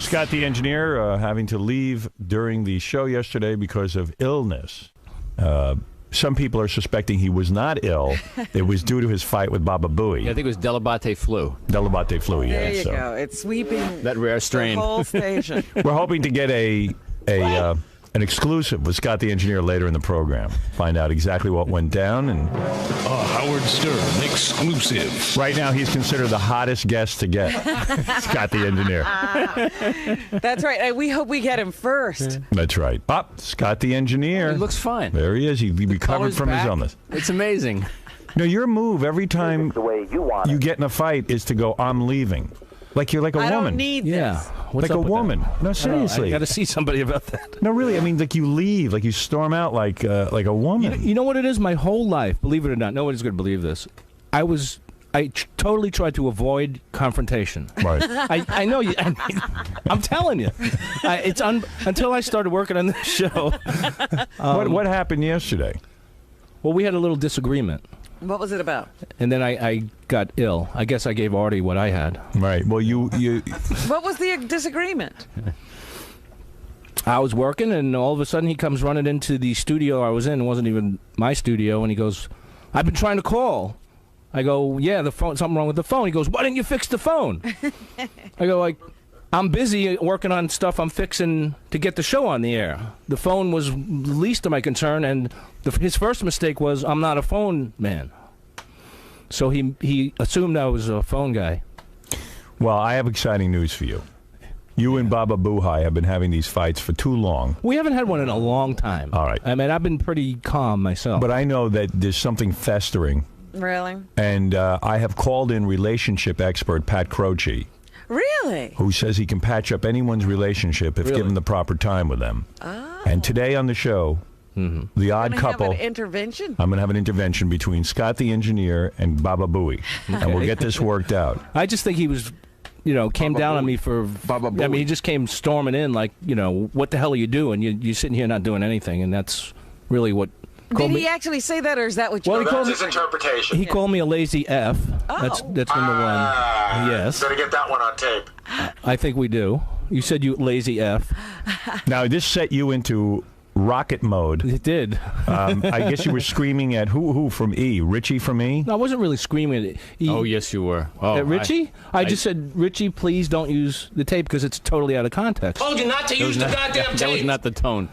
Scott the engineer having to leave during the show yesterday because of illness. Some people are suspecting he was not ill. It was due to his fight with Baba Booey. Yeah, I think it was Delabate flu. Delabate flu, yeah. There you go. It's sweeping that rare strain. The whole station. We're hoping to get an exclusive with Scott the engineer later in the program. Find out exactly what went down. And Howard Stern exclusive. Right now, he's considered the hottest guest to get. Scott the engineer. That's right. We hope we get him first. That's right. Scott the engineer. He looks fine. There he is. He recovered from his illness. It's amazing. No, your move every time you get in a fight is to go, I'm leaving. Like you're like a woman. I don't need this. What's like up a with woman. that? No, seriously. I got to see somebody about that. No, really. I mean, like you leave, like you storm out like a woman. You know what it is? My whole life, believe it or not, nobody's going to believe this. I totally tried to avoid confrontation. Right. I know you. I'm telling you. Until I started working on this show. What happened yesterday? Well, we had a little disagreement. What was it about? And then I got ill. I guess I gave Artie what I had. Right. Well, you. What was the disagreement? I was working, and all of a sudden he comes running into the studio I was in. It wasn't even my studio, and he goes, "I've been trying to call." I go, "Yeah, the phone. Something wrong with the phone." He goes, "Why didn't you fix the phone?" I go, I'm busy working on stuff I'm fixing to get the show on the air. The phone was the least of my concern, and his first mistake was I'm not a phone man. So he assumed I was a phone guy. Well, I have exciting news for you. You and Baba Booey have been having these fights for too long. We haven't had one in a long time. All right. I mean, I've been pretty calm myself. But I know that there's something festering. Really? And I have called in relationship expert Pat Croce. Really? Who says he can patch up anyone's relationship if given the proper time with them. Oh. And today on the show, the odd couple. Have an intervention? I'm going to have an intervention between Scott the engineer and Baba Booey. And we'll get this worked out. I just think he was, came down on me for Baba Booey. I mean, he just came storming in like, what the hell are you doing? You're sitting here not doing anything. And that's really what. Did he actually say that, or is that what you? Well, that's his interpretation. He called me a lazy F. Oh. That's number one. Yes. Better get that one on tape. I think we do. You said you lazy F. Now, this set you into rocket mode. It did. I guess you were screaming at who from E? Richie from E? No, I wasn't really screaming at E. Oh, yes, you were. At Richie? I just said, Richie, please don't use the tape because it's totally out of context. Told you not to use the goddamn tape. That was not the tone.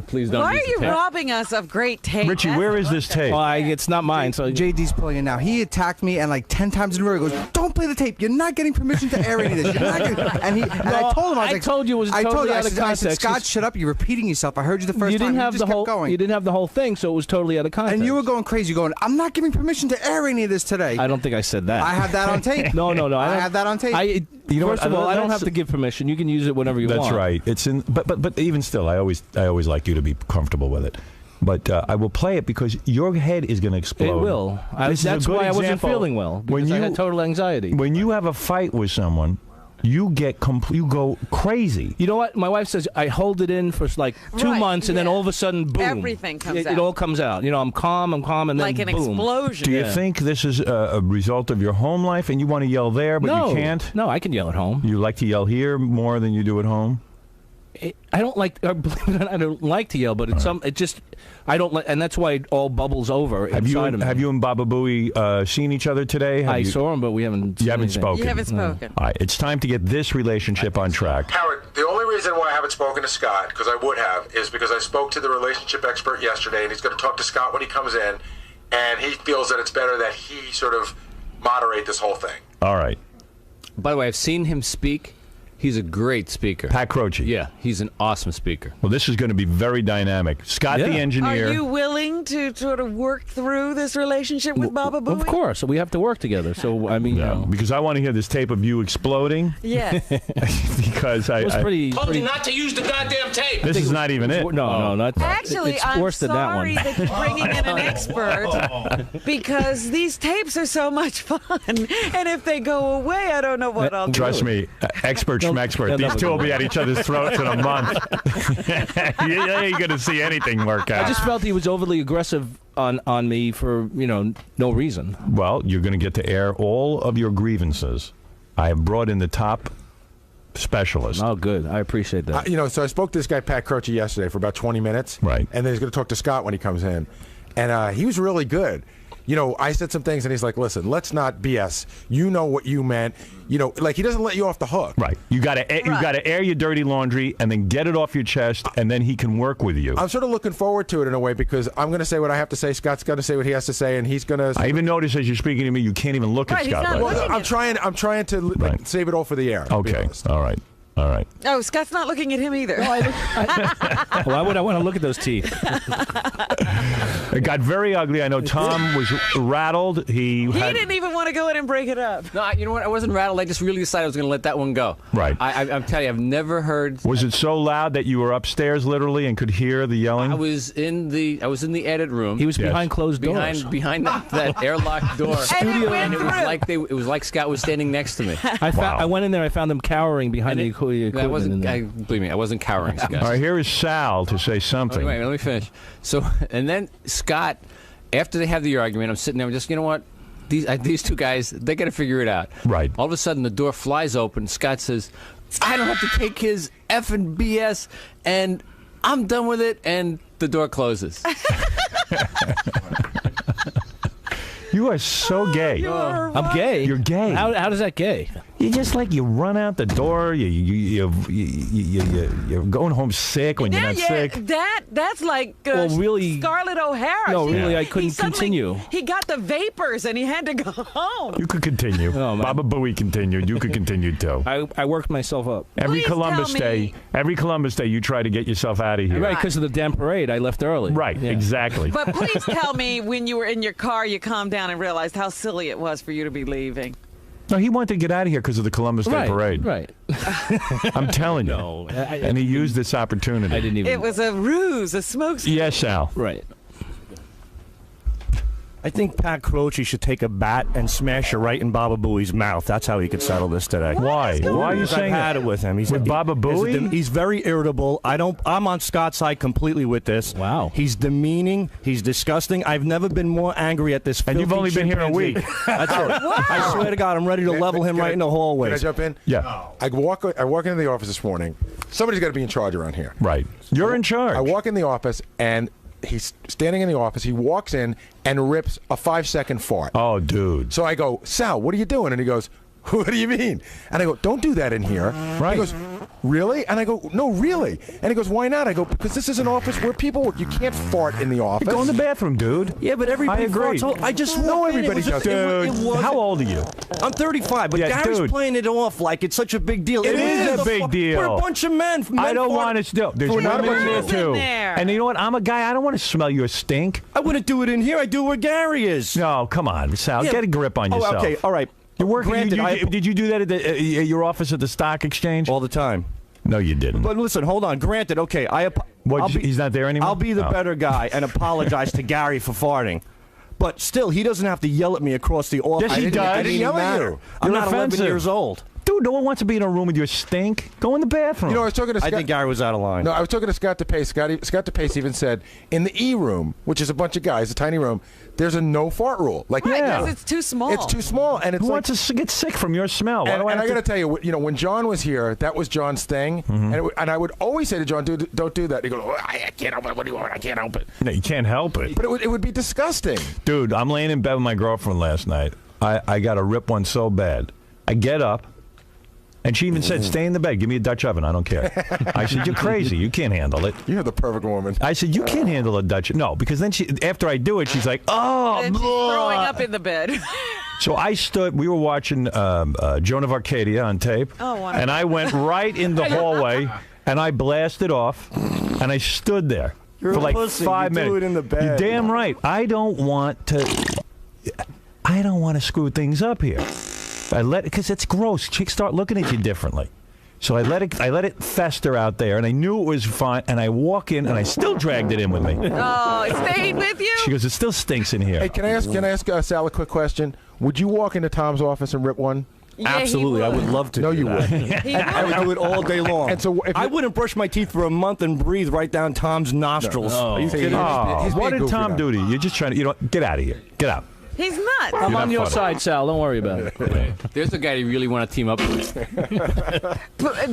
Please don't. Why use are you the tape. robbing us of great tape? Richie, where is this tape? Well, it's not mine. So JD's pulling it now. He attacked me, and like 10 times in a row, he goes, "Don't play the tape. You're not getting permission to air any of this." You're not getting... And I told him, I was like, told you it was totally out of I said, context. Scott, shut up. You're repeating yourself. I heard you the first you didn't time. Have you the just whole. kept going. You didn't have the whole thing, so it was totally out of context. And you were going crazy, going, "I'm not giving permission to air any of this today." I don't think I said that. I have that on tape. No. I have that on tape. First of all, I don't have to give permission. You can use it whenever you want. That's right. It's in, but even still, I always like you to be comfortable with it. But I will play it because your head is going to explode. It will. That's why I wasn't feeling well. Because I had total anxiety. When you have a fight with someone, you go crazy. You know what? My wife says I hold it in for like 2 months, and then all of a sudden, boom! Everything comes out. It all comes out. I'm calm, and then like an boom. explosion. Do you think this is a result of your home life, and you want to yell there, but you can't? No, I can yell at home. You like to yell here more than you do at home? I don't like. Believe it or not, I don't like to yell, but it's It just. I don't like, and that's why it all bubbles over inside of me. Have you and Baba Booey seen each other today? I saw him, but we haven't. You haven't spoken. You haven't spoken. All right, it's time to get this relationship on track. Howard, the only reason why I haven't spoken to Scott, because I would have, is because I spoke to the relationship expert yesterday, and he's going to talk to Scott when he comes in, and he feels that it's better that he sort of moderate this whole thing. All right. By the way, I've seen him speak. He's a great speaker. Pat Croce. Yeah, he's an awesome speaker. Well, this is going to be very dynamic. Scott the engineer. Are you willing to sort of work through this relationship with Baba Booey? Of course. We have to work together. So, I mean, because I want to hear this tape of you exploding. Yes. Because it was pretty. Told you not to use the goddamn tape. This is not even it. No, not. Actually, it's I'm worse than that one. sorry that you're bringing in an expert because these tapes are so much fun, and if they go away, I don't know what I'll do. Trust me, expert schmexpert. These two will be at each other's throats in a month. You ain't going to see anything work out. I just felt he was overly aggressive on me for no reason. Well, you're going to get to air all of your grievances. I have brought in the top specialist. Oh, good. I appreciate that. So I spoke to this guy, Pat Croce, yesterday for about 20 minutes. Right. And then he's going to talk to Scott when he comes in. And he was really good. I said some things, and he's like, listen, let's not BS. You know what you meant. He doesn't let you off the hook. Right. You got to air your dirty laundry and then get it off your chest, and then he can work with you. I'm sort of looking forward to it in a way because I'm going to say what I have to say. Scott's going to say what he has to say, and he's going to. I even notice as you're speaking to me, you can't even look at Right, he's Scott. not Like looking that. I'm trying to Right. save it all for the air. to be Okay. honest. All right. All right. Oh, Scott's not looking at him either. Why would I want to look at those teeth? It got very ugly. I know Tom was rattled. He didn't even want to go in and break it up. No, you know what? I wasn't rattled. I just really decided I was going to let that one go. Right. I'm telling you, I've never heard. Was it so loud that you were upstairs literally and could hear the yelling? I was in the edit room. He was Yes. behind closed doors. behind that airlock door. And it was like Scott was standing next to me. I went in there. I found them cowering behind the equipment. Believe me, I wasn't cowering, Scott. All right, here is Sal to say something. Wait, let me finish. So, and then Scott, after they have the argument, I'm sitting there, just, you know what? These two guys, they got to figure it out. Right. All of a sudden, the door flies open. Scott says, I don't have to take his effing BS, and I'm done with it, and the door closes. You are so gay. I'm gay. You're gay. How does that gay? You just you run out the door. You're going home sick when you're not sick. That's like really, Scarlett O'Hara. No, really, I couldn't continue. He got the vapors and he had to go home. You could continue. Oh, man. Baba Booey continued. You could continue too. I worked myself up. Every Please Columbus tell Day, me. you try to get yourself out of here. Right, because of the damn parade, I left early. Right, Yeah. exactly. But please tell me when you were in your car, you calmed down and realized how silly it was for you to be leaving. No, he wanted to get out of here because of the Columbus Day parade. Right. I'm telling you. No, And he used this opportunity. I didn't even. It was a ruse, a smokescreen. Yes, Al. Right. I think Pat Croce should take a bat and smash it right in Baba Booey's mouth. That's how he could settle this today. Why? Why are you I've saying had that? it with him. With Baba Booey? He's very irritable. I'm on Scott's side completely with this. Wow. He's demeaning. He's disgusting. I've never been more angry at this. And you've filthy only been here a chimpanzee. week. That's it. I swear to God, I'm ready to level him right in the hallway. Can I jump in? Yeah. I walk into the office this morning. Somebody's got to be in charge around here. Right. You're in charge. I walk in the office, and he's standing in the office. He walks in and rips a 5-second fart. Oh, dude. So I go, Sal, what are you doing? And he goes, what do you mean? And I go, don't do that in here. Right. He goes, really? And I go, no, really. And he goes, why not? I go, because this is an office where people work. You can't fart in the office. Go in the bathroom, dude. Yeah, but everybody I agree. farts. I just No, walked in. everybody It was does. a- Dude, it was- how old are you? I'm 35, but Yeah, Gary's dude. playing it off like it's such a big deal. It is a the big deal. We're a bunch of men. I don't want to still. There's We're not women in a there bunch of too. in there. And you know what? I'm a guy. I don't want to smell your stink. I wouldn't do it in here. I do where Gary is. No, come on, Sal. Yeah. Get a grip on Oh, yourself. okay, all right. You're working. Granted, Did you do that at your office at the stock exchange? all the time. No, you didn't. But listen, hold on. Granted, okay, What, he's not there anymore? I'll be the Oh. better guy and apologize to Gary for farting. But still, he doesn't have to yell at me across the office. Yes, he does. I didn't yell at matter. you. I'm You're not offensive. 11 years old. Dude, no one wants to be in a room with your stink. Go in the bathroom. You know, I was talking to I Scott. think Gary was out of line. No, I was talking to Scott DePace. Scott DePace even said, in the E room, which is a bunch of guys, a tiny room, there's a no fart rule. Like, Right, Yeah. because it's too small. it's too small, and it's who like. wants to get sick from your smell? Why And, do I and I have got to tell you, when John was here, that was John's thing, and I would always say to John, "Dude, don't do that." He goes, oh, "I can't help it. What do you want? I can't help it." No, you can't help it. But it would be disgusting. Dude, I'm laying in bed with my girlfriend last night. I got to rip one so bad. I get up, and she even said, "Stay in the bed. Give me a Dutch oven. I don't care." I said, "You're crazy. You can't handle it." You're the perfect woman. I said, "You can't handle a Dutch." No, because then after I do it, she's like, "Oh." And she's throwing up in the bed. So I stood. We were watching Joan of Arcadia on tape, wonderful. and I went right in the hallway, and I blasted off, and I stood there You're for a like pussy. 5 You do minutes. it in the bed. You're damn right. I don't want to screw things up here. Because it's gross. Chicks start looking at you differently. So I let it fester out there, and I knew it was fine. And I walk in, and I still dragged it in with me. Oh, it stayed with you? She goes, "It still stinks in here." Hey, can I ask Sal a quick question? Would you walk into Tom's office and rip one? Yeah, he Absolutely, I would love to. No, do you that. wouldn't. He would. I would do it all day long. And so if I you- wouldn't brush my teeth for a month and breathe right down Tom's nostrils. Are you See, kidding me? Oh, He's being what did goofy Tom now. do to you? You're just trying to, get out of here. Get out. He's not. I'm You're on not your funny. side, Sal. Don't worry about it. There's a guy you really want to team up with.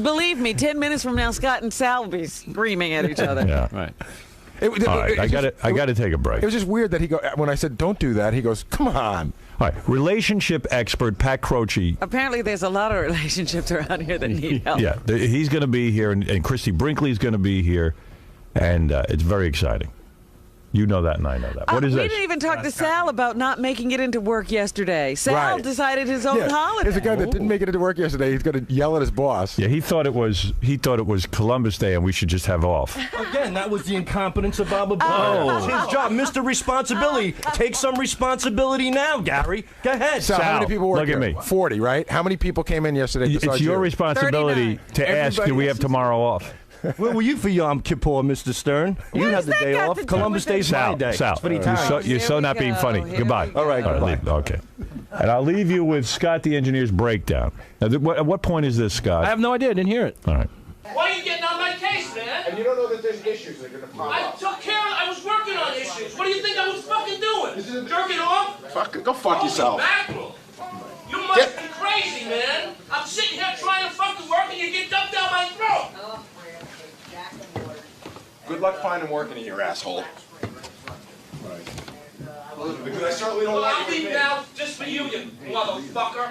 Believe me, 10 minutes from now, Scott and Sal will be screaming at each other. Yeah. Right. All right, I got to take a break. It was just weird that when I said don't do that, he goes, "Come on." All right, relationship expert Pat Croce. Apparently, there's a lot of relationships around here that need help. Yeah, he's going to be here, and Christy Brinkley's going to be here, and it's very exciting. You know that, and I know that. What is we this? didn't even talk to Sal about not making it into work yesterday. Sal Right. decided his own holiday. There's a guy that didn't make it into work yesterday. He's going to yell at his boss. Yeah, he thought it was Columbus Day, and we should just have off. Again, that was the incompetence of Baba Booey. Oh. It's his job, Mr. Responsibility. Take some responsibility now, Gary. Go ahead. So how many Sal, people work look at here? me. 40, right? How many people came in yesterday? It's besides your you? responsibility 39. to ask, do we have tomorrow off? Where were you for Yom Kippur, Mr. Stern? You What had does the that day got off. to do Columbus with it? Day's my Sal, day. Sal, It's for the you're Italians. so Here we not being go. funny. Here Goodbye. we go. All right, goodbye. Okay. And I'll leave you with Scott the engineer's breakdown. Now, at what point is this, Scott? I have no idea. I didn't hear it. All right. Why are you getting on my case, man? And you don't know that there's issues that are going to pop I up. took care of I was working on issues. What do you think I was fucking doing? Jerking off? Go fuck yourself. Mackerel. You must be crazy, man. I'm sitting here trying to fucking work and you get dumped down my throat. Good luck finding work in here, asshole. Because I certainly don't Well, want I'll you to leave be. now just for you, you motherfucker.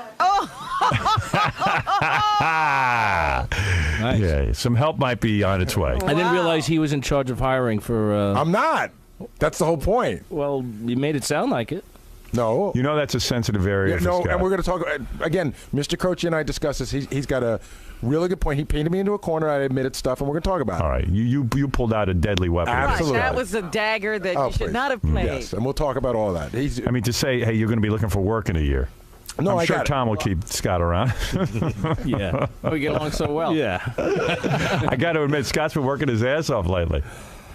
Nice. Yeah, some help might be on its way. I didn't realize he was in charge of hiring for. I'm not. That's the whole point. Well, you made it sound like it. No. You know that's a sensitive area for no, Scott. and we're going to talk again. Mr. Croce and I discussed this. He's got a really good point. He painted me into a corner. I admitted stuff, and we're going to talk about it. All right, you pulled out a deadly weapon. Right, Absolutely. that was a dagger that you should please. not have played. Yes, and we'll talk about all that. I mean, to say, hey, you're going to be looking for work in a year. No, I'm I sure got it. Tom will keep Scott around. Yeah. We get along so well. Yeah. I got to admit, Scott's been working his ass off lately.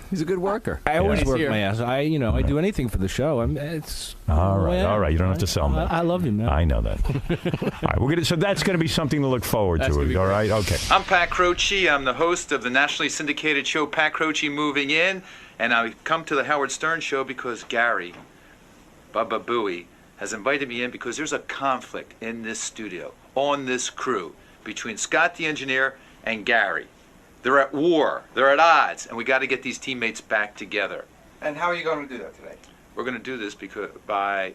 He's a good worker. I always He's work here. my ass. I do anything for the show. It's All right, yeah. all right. You don't have to sell me. I love you, man. I know that. All right, we're gonna. So that's going to be something to look forward That's to. gonna be All great. right. Okay. I'm Pat Croce. I'm the host of the nationally syndicated show Pat Croce Moving In, and I come to the Howard Stern show because Gary, Baba Booey, has invited me in because there's a conflict in this studio, on this crew, between Scott the engineer and Gary. They're at war. They're at odds, and we got to get these teammates back together. And how are you going to do that today? We're going to do this by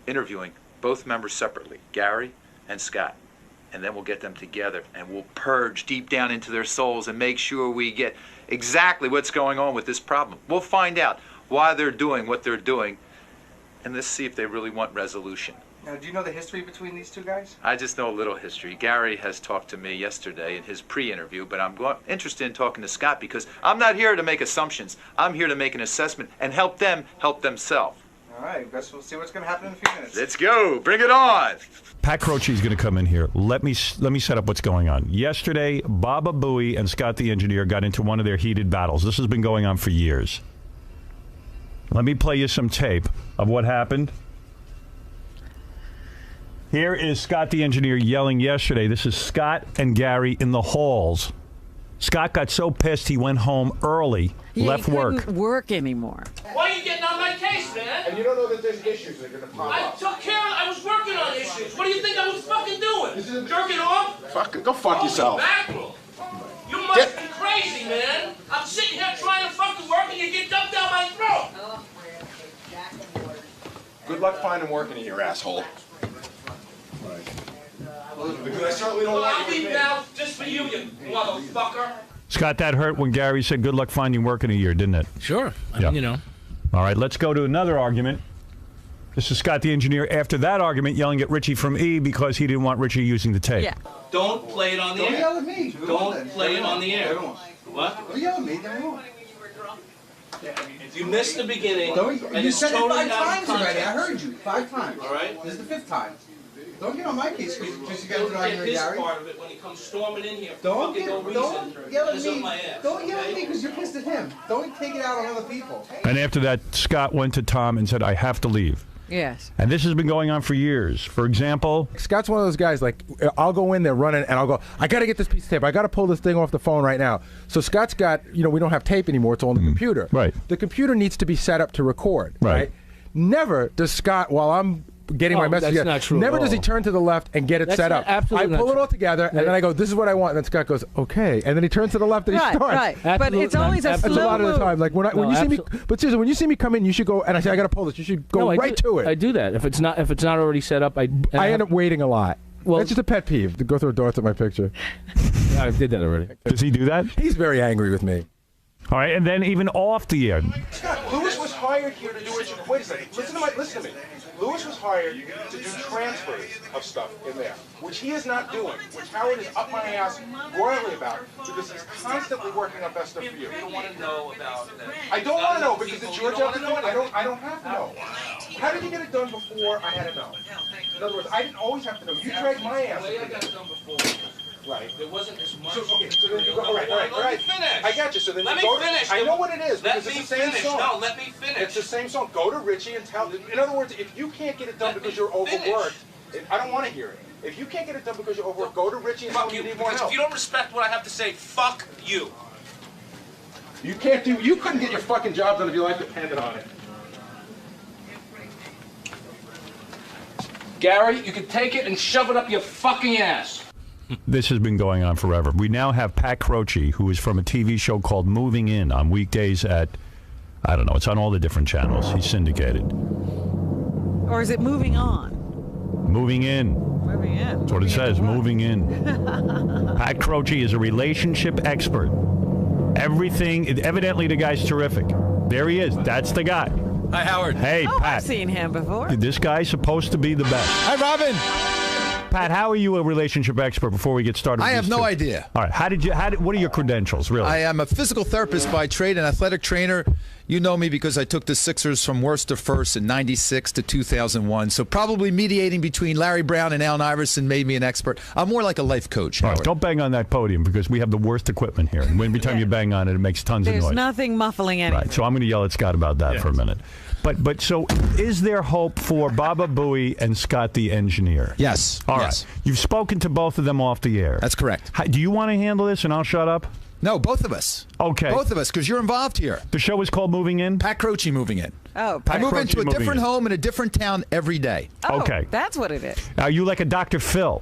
interviewing both members separately, Gary and Scott. And then we'll get them together and we'll purge deep down into their souls and make sure we get exactly what's going on with this problem. We'll find out why they're doing what they're doing, and let's see if they really want resolution. Now, do you know the history between these two guys? I just know a little history. Gary has talked to me yesterday in his pre-interview, but I'm interested in talking to Scott because I'm not here to make assumptions. I'm here to make an assessment and help them help themselves. All right, guess we'll see what's going to happen in a few minutes. Let's go. Bring it on. Pat Croce is going to come in here. Let me set up what's going on. Yesterday, Baba Booey and Scott the engineer got into one of their heated battles. This has been going on for years. Let me play you some tape of what happened. Here is Scott the engineer yelling yesterday. This is Scott and Gary in the halls. Scott got so pissed he went home early, left he work. couldn't work anymore. Why are you getting on my case, man? And you don't know that there's issues that are going to pop I up. took care of I was working on issues. What do you think I was fucking doing? Jerking off? Go fuck yourself. Mackerel. You must be crazy, man. I'm sitting here trying to fucking work and you get dumped down my throat. Good luck finding work in here, asshole. Because I certainly don't Well, want I'll you to leave be. now just for you, you motherfucker. Scott, that hurt when Gary said good luck finding work in a year, didn't it? Sure. I Yeah. mean, All right, let's go to another argument. This is Scott the engineer after that argument yelling at Richie from E because he didn't want Richie using the tape. Yeah. Don't play it on the air. yell at me. Don't play it on the air. What? Don't yell at me. Then won't. You missed the beginning. and You it's said it totally 5 out of times already. I context. heard you 5 times. All right. This is the 5th time. Don't get on my case because you got He'll to get argue with his Gary. part of it when he comes storming in here. for Don't fucking no reason. yell at Piss up me. my ass, Don't yell at okay? me because you're pissed at him. Don't take it out on other people. And after that, Scott went to Tom and said, I have to leave. Yes. And this has been going on for years. For example, Scott's one of those guys, like, I'll go in there running and I'll go, I got to get this piece of tape. I got to pull this thing off the phone right now. So Scott's got, we don't have tape anymore. It's all on the computer. Right. The computer needs to be set up to record. Right. never does Scott, while I'm getting my message, that's not true never at does he all. turn to the left and get it That's set not- up. absolutely I pull not it all true. together, and then I go, this is what I want. And then Scott goes, okay. And then he turns to the left and he Right, starts. right. But it's always a That's a slow lot of the move. time. Like when you see me, but seriously, when you see me come in, you should go, and I say, I got to pull this. You should go No, I right do, to it. I do that. If it's not already set up, I end up waiting a lot. Well, it's just a pet peeve to go through doors at my picture. I did that already. Does he do that? He's very angry with me. All right, and then even off the air. Scott, Lewis was hired here to do what you... Wait a second. Listen to me. Lewis was hired to do transfers of stuff in there, which he is not doing, which Howard is up my ass royally about, because he's constantly working on best stuff for you. You don't want to know about that. I don't want to know, because it's your job to do it. I don't have to know. How did you get it done before I had to know? In other words, I didn't always have to know. You dragged my ass. The way I got it done before. Right. There wasn't as much. So then you go, all right. Let me finish. I got you. So then Let you me go finish. I know what it is, Let because me it's the same finish. song. No, let me finish. It's the same song. Go to Richie and tell. In other words, if you can't get it done because you're overworked, I don't want to hear it. If you can't get it done because you're overworked, go to Richie and tell Fuck him you. you need more Because help. if you don't respect what I have to say, fuck you. You can't do. You couldn't get your fucking job done if your life depended on it. Gary, you can take it and shove it up your fucking ass. This has been going on forever. We now have Pat Croce, who is from a TV show called Moving In on weekdays at, I don't know, it's on all the different channels. He's syndicated. Or is it moving on? Moving In. Moving in. That's what it says, Moving In. Pat Croce is a relationship expert. Everything, evidently the guy's terrific. There he is. That's the guy. Hi, Howard. Hey, Oh, Pat. I've seen him before. This guy's supposed to be the best. Hi, Robin. Pat, how are you a relationship expert before we get started? I with have these no two? idea. All right. What are your credentials, really? I am a physical therapist by trade, an athletic trainer. You know me because I took the Sixers from worst to first in 96 to 2001. So probably mediating between Larry Brown and Allen Iverson made me an expert. I'm more like a life coach, All right, Howard. don't bang on that podium because we have the worst equipment here. And every time you bang on it, it makes tons There's of noise. nothing muffling anything. Right, so I'm going to yell at Scott about that for a minute. But so is there hope for Baba Booey and Scott the engineer? Yes. All yes. right. You've spoken to both of them off the air. That's correct. Do you want to handle this and I'll shut up? No, both of us. Okay. Both of us, because you're involved here. The show is called Moving In? Pat Croce Moving In. Oh, I move Croce into a moving different in. home in a different town every day. Oh, Okay. That's what it is. Are you like a Dr. Phil?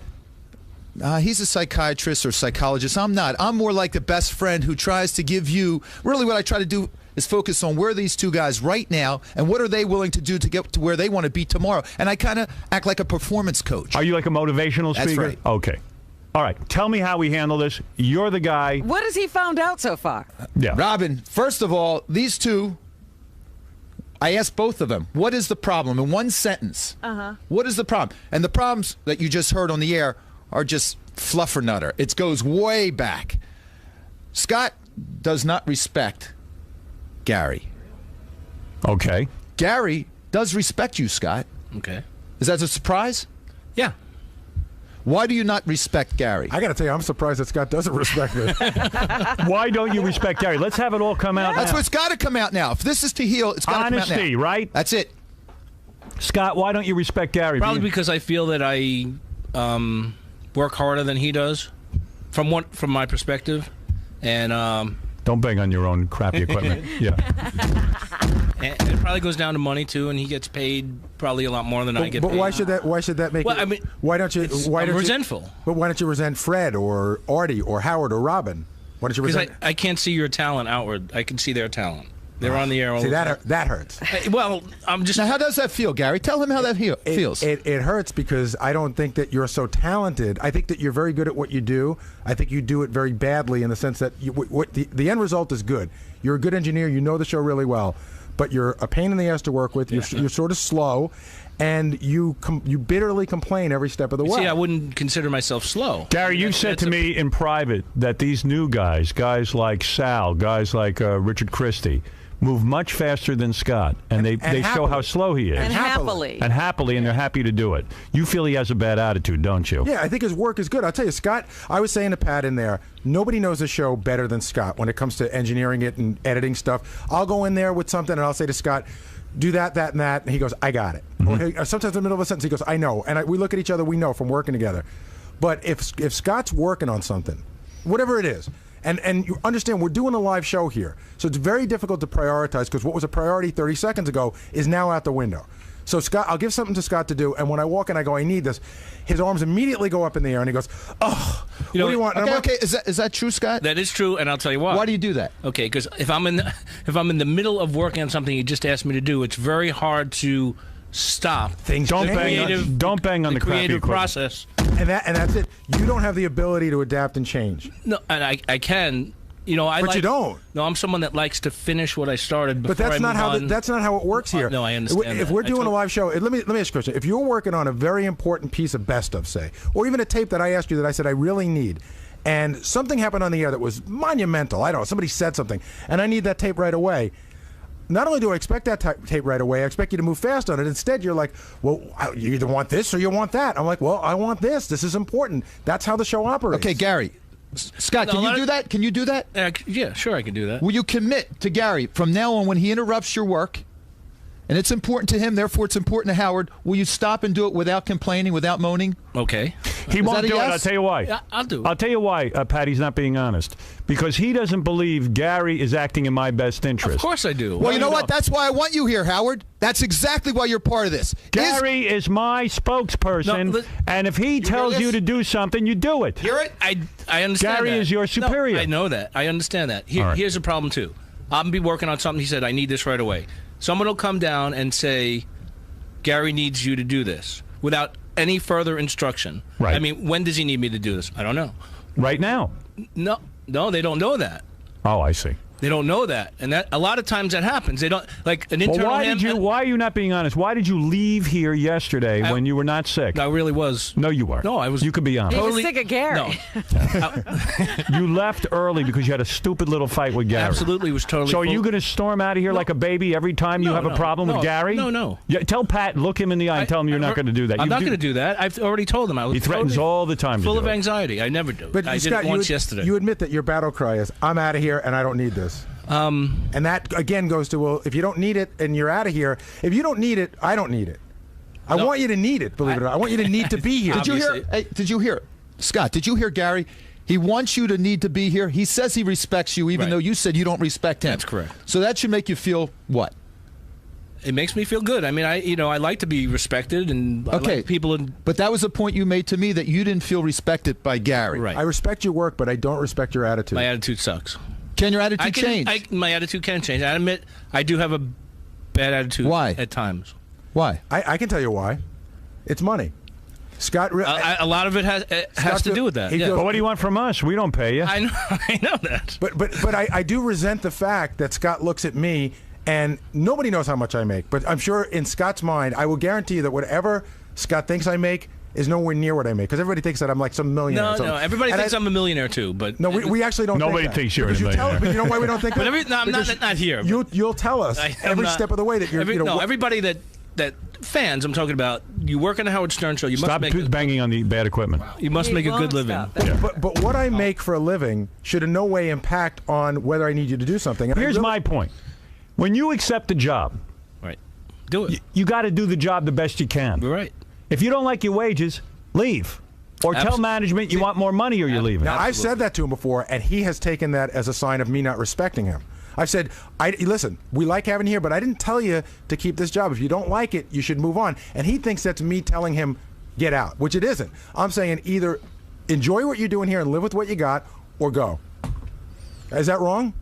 He's a psychiatrist or psychologist. I'm not. I'm more like the best friend who tries to give you, really what I try to do is focus on where are these two guys right now and what are they willing to do to get to where they want to be tomorrow. And I kind of act like a performance coach. Are you like a motivational That's speaker? right. Okay. All right. Tell me how we handle this. You're the guy. What has he found out so far? Yeah. Robin, first of all, these two, I asked both of them, what is the problem? In one sentence. Uh-huh. What is the problem? And the problems that you just heard on the air are just fluffernutter. It goes way back. Scott does not respect Gary. Okay. Gary does respect you, Scott. Okay. Is that a surprise? Yeah. Why do you not respect Gary? I got to tell you, I'm surprised that Scott doesn't respect me. Why don't you respect Gary? Let's have it all come out That's now. what's got to come out now. If this is to heal, it's got to come out now. Honesty, right? That's it. Scott, why don't you respect Gary? Probably because I feel that I work harder than he does, from my perspective, and don't bang on your own crappy equipment. Yeah. and it probably goes down to money too, and he gets paid probably a lot more than I get But paid. why should that make? Well, it, I mean, why don't you? Why I'm don't resentful. You, but why don't you resent Fred or Artie or Howard or Robin? Why don't you Because resent? I can't see your talent outward. I can see their talent. They're on the air all See the time. that hurts. Well, I'm just. Now, how does that feel, Gary? Tell him how that feels. It hurts because I don't think that you're so talented. I think that you're very good at what you do. I think you do it very badly in the sense that the end result is good. You're a good engineer. You know the show really well, but you're a pain in the ass to work with. You're sort of slow, and you bitterly complain every step of the way. See, I wouldn't consider myself slow. Gary, you said to me in private that these new guys like Sal, guys like Richard Christie, move much faster than Scott, and they show how slow he is. And happily. And happily, and they're happy to do it. You feel he has a bad attitude, don't you? Yeah, I think his work is good. I'll tell you, Scott, I was saying to Pat in there, nobody knows the show better than Scott when it comes to engineering it and editing stuff. I'll go in there with something, and I'll say to Scott, do that, and that, and he goes, I got it. Or sometimes in the middle of a sentence, he goes, I know. And we look at each other, we know from working together. But if Scott's working on something, whatever it is, And you understand, we're doing a live show here. So it's very difficult to prioritize because what was a priority 30 seconds ago is now out the window. So Scott, I'll give something to Scott to do, and when I walk in, I go, I need this. His arms immediately go up in the air, and he goes, oh, what do you want? And I'm Okay, like, okay. Is that true, Scott? That is true, and I'll tell you why. Why do you do that? Okay, because if I'm in the middle of working on something you just asked me to do, it's very hard to stop. Don't bang on the crappy creative equipment. process. And that's it. You don't have the ability to adapt and change. No, and I can. You know, But you don't. No, I'm someone that likes to finish what I started before But that's I not move how on. that's not how it works here. No, I understand If that. we're I doing a tot- live show, let me ask you a question. If you're working on a very important piece of best of, say, or even a tape that I asked you that I said I really need, and something happened on the air that was monumental. I don't know. Somebody said something, and I need that tape right away. Not only do I expect that tape right away, I expect you to move fast on it. Instead, you're like, well, you either want this or you want that. I'm like, well, I want this. This is important. That's how the show operates. Okay, Gary. Scott, can you do that? Can you do that? Yeah, sure, I can do that. Will you commit to Gary from now on when he interrupts your work, and it's important to him, therefore it's important to Howard, will you stop and do it without complaining, without moaning? Okay. He Is won't that a do it. yes? I'll tell you why. Yeah, I'll do it. I'll tell you why, Patty's not being honest. Because he doesn't believe Gary is acting in my best interest. Of course I do. Well, you know what? That's why I want you here, Howard. That's exactly why you're part of this. Gary is my spokesperson, and if he tells you to do something, you do it. Hear it? I understand Gary that. is your superior. No, I know that. I understand that. All right. Here's the problem, too. I'm be working on something. He said, I need this right away. Someone will come down and say, Gary needs you to do this without any further instruction. Right. I mean, when does he need me to do this? I don't know. Right now. No, they don't know that. Oh, I see. They don't know that, and that a lot of times that happens. They don't like an Well, internal. why are you not being honest? Why did you leave here yesterday when you were not sick? I really was. No, you weren't. No, I was. You could be honest. He was sick of Gary. No. You left early because you had a stupid little fight with Gary. Absolutely, was totally. So are you going to storm out of here like a baby every time you have a problem with Gary? No. Yeah, tell Pat, look him in the eye and tell him you're not going to do that. I'm not going to do that. I've already told him. I was He threatens totally all the time to full do of it. anxiety. I never do. But I Scott, did it once yesterday. You admit that your battle cry is, I'm out of here and I don't need this. And that, again, goes to, well, if you don't need it and you're out of here, if you don't need it, I don't need it. I want you to need it, believe it or not. I want you to need to be here. Did you hear? Hey, did you hear? Scott, did you hear Gary? He wants you to need to be here. He says he respects you, even though you said you don't respect him. That's correct. So that should make you feel what? It makes me feel good. I mean, I like to be respected, and I Okay, like people. But that was a point you made to me that you didn't feel respected by Gary. Right. I respect your work, but I don't respect your attitude. My attitude sucks. Can your attitude change? My attitude can change. I admit I do have a bad attitude. Why? At times. Why? I can tell you why. It's money. Scott, a lot of it has to do with that. Yeah. But what do you want from us? We don't pay you. I know that. But I do resent the fact that Scott looks at me and nobody knows how much I make. But I'm sure in Scott's mind, I will guarantee you that whatever Scott thinks I make is nowhere near what I make. Because everybody thinks that I'm like some millionaire. or something. No. Everybody thinks I'm a millionaire too, but No, we actually don't. Nobody think that. thinks you're a Because you tell- millionaire. But you know why we don't think But that? I'm not here. You'll tell us every step of the way that you're. Everybody that fans I'm talking about. You work on the Howard Stern show. You Stop must make banging on the bad equipment. You must make a good living. But what I make for a living should in no way impact on whether I need you to do something. And Here's my point. When you accept a job, right, do it. You got to do the job the best you can. Right. If you don't like your wages, leave. Or tell management you want more money or you're leaving. Now, I've said that to him before, and he has taken that as a sign of me not respecting him. I've said, listen, we like having you here, but I didn't tell you to keep this job. If you don't like it, you should move on. And he thinks that's me telling him, get out, which it isn't. I'm saying either enjoy what you're doing here and live with what you got, or go. Is that wrong?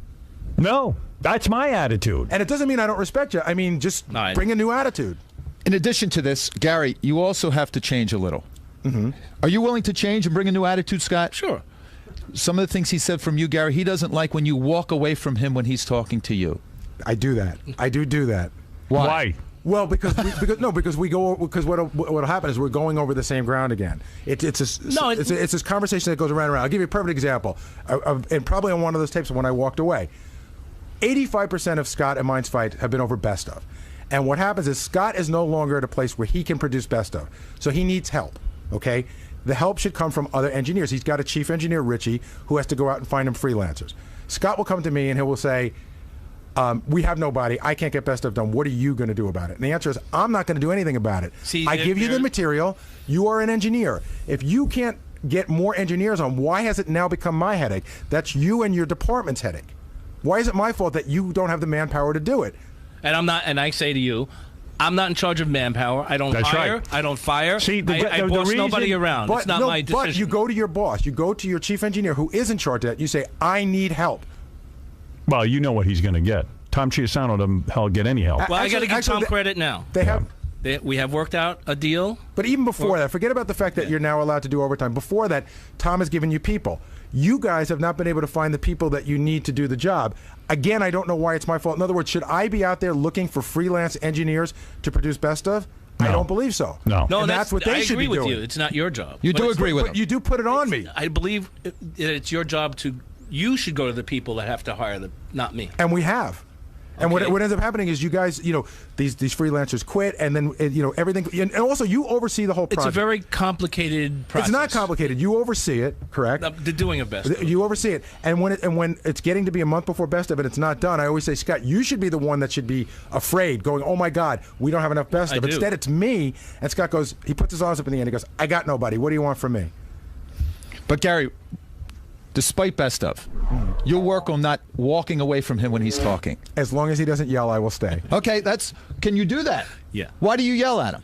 No, that's my attitude. And it doesn't mean I don't respect you. I mean, just bring a new attitude. In addition to this, Gary, you also have to change a little. Mm-hmm. Are you willing to change and bring a new attitude, Scott? Sure. Some of the things he said from you, Gary, he doesn't like when you walk away from him when he's talking to you. I do that. I do that. Why? Well, because what'll happen is we're going over the same ground again. It's this conversation that goes around and around. I'll give you a perfect example, and probably on one of those tapes when I walked away. 85% of Scott and mine's fights have been over best of, and what happens is Scott is no longer at a place where he can produce best of, so he needs help. Okay, the help should come from other engineers. He's got a chief engineer, Richie, who has to go out and find him freelancers. Scott will come to me and he will say, we have nobody. I can't get best of done. What are you going to do about it? And the answer is, I'm not going to do anything about it. See, I give you the material. You are an engineer. If you can't get more engineers on. Why has it now become my headache? That's you and your department's headache. Why is it my fault that you don't have the manpower to do it? And I'm not. And I say to you, I'm not in charge of manpower. I don't hire. Right. I don't fire. See, I boss nobody around. It's not my decision. But you go to your boss. You go to your chief engineer who is in charge of that. You say, I need help. Well, you know what he's going to get. Tom Chiusano doesn't get any help. Well, I got to give Tom credit now. They have. We have worked out a deal. But even before that, forget about the fact that you're now allowed to do overtime. Before that, Tom has given you people. You guys have not been able to find the people that you need to do the job. Again, I don't know why it's my fault. In other words, should I be out there looking for freelance engineers to produce best of? No. I don't believe so. No. And that's what they should be doing. I agree with you. It's not your job. You do agree with him. You do put it on me. I believe it's your job to. You should go to the people that have to hire them, not me. And we have. And what ends up happening is you guys, these freelancers quit, and then everything. And also, you oversee the whole project. It's a very complicated process. It's not complicated. You oversee it, correct? The doing of best of. You oversee it, and when it's getting to be a month before best of, and it's not done, I always say, Scott, you should be the one that should be afraid, going, "Oh my God, we don't have enough best of." Instead, it's me. And Scott goes, he puts his arms up in the air, and he goes, "I got nobody. What do you want from me?" But Gary, despite best of, you'll work on not walking away from him when he's talking. As long as he doesn't yell, I will stay. Okay, can you do that? Yeah. Why do you yell at him?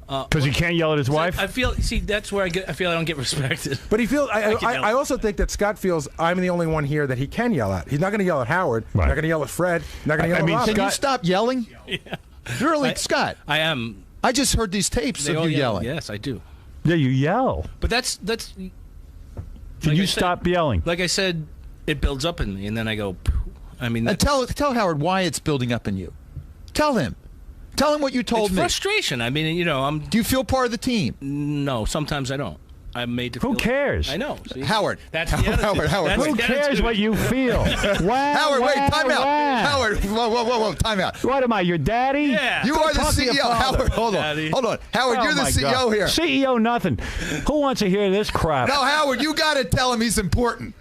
Because he can't yell at his wife? That's where I feel I don't get respected. But he feels. I also think that Scott feels I'm the only one here that he can yell at. He's not going to yell at Howard. Right. He's not going to yell at Fred. He's not going to yell at Robin. Can you stop yelling? Yeah. Really, Scott? I am. I just heard these tapes of you yelling. Yes, I do. Yeah, you yell. But that's. Can you stop yelling? Like I said, it builds up in me, and then I go. I mean, tell Howard why it's building up in you. Tell him. Tell him what you told me. Frustration. I mean, I'm. Do you feel part of the team? No, sometimes I don't. I'm made to. Who cares? I know. See? Howard. That's the attitude. Howard. Who cares what you feel? Howard, wait, time out. Howard, whoa, time out. What am I, your daddy? Yeah. You are the CEO. Howard, hold on. Howard, you're the CEO here. CEO nothing. Who wants to hear this crap? No, Howard, you got to tell him he's important.